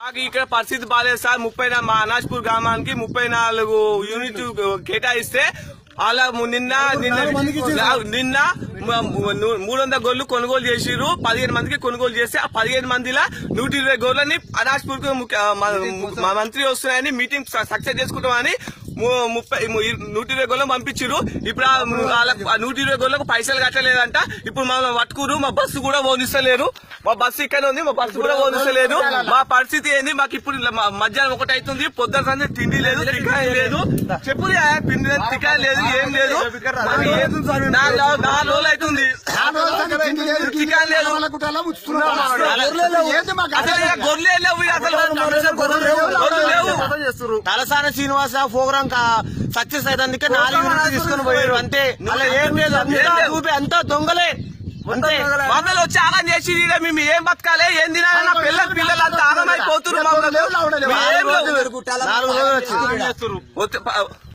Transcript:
ఇక్కడ పరిస్థితి బాగాలేదు సార్. మా అనాజ్పూర్ గ్రామానికి 34 యూనిట్ కేటాయిస్తే అలా నిన్న 300 గొర్రెలు కొనుగోలు చేసిరు. 15 మందికి కొనుగోలు చేస్తే ఆ 15 మందిలో 120 గొర్రెలని అనాజ్పూర్ కు మంత్రి వస్తున్నాయని మీటింగ్ సక్సెస్ చేసుకుంటామని 120 గొర్రెలు పంపించారు. ఇప్పుడు 120 గొర్రెలకు పైసలు కట్టలేదంట. ఇప్పుడు మమ్మల్ని పట్టుకురు. మా బస్సు కూడా పోనిస్తలేరు. మా బస్సు ఇక్కడ ఉంది, మా బస్సు కూడా పోనిస్తలేదు. మా పరిస్థితి ఏంది? మాకు ఇప్పుడు మధ్యాహ్నం 1 అవుతుంది. పొద్దున తిండి లేదు, టికాయి లేదు. చెప్పు టికాయి లేదు, ఏం లేదు. 4 రోజులు అవుతుంది. టికాయి లేదు, గొర్రెలే లేవు. అసలు తలసాని శ్రీనివాస ప్రోగ్రాం సక్సెస్ అయితే 4 యూనిట్లు తీసుకుని పోయారు అంతే. అలా ఏం లేదు, అంతా దొంగలే అంతే. మమ్మల్ని వచ్చి ఆగం చేసి మేము ఏం బతకాలి, ఏం తినాలి? పిల్లలు అంతా ఆగమైపోతున్నారు.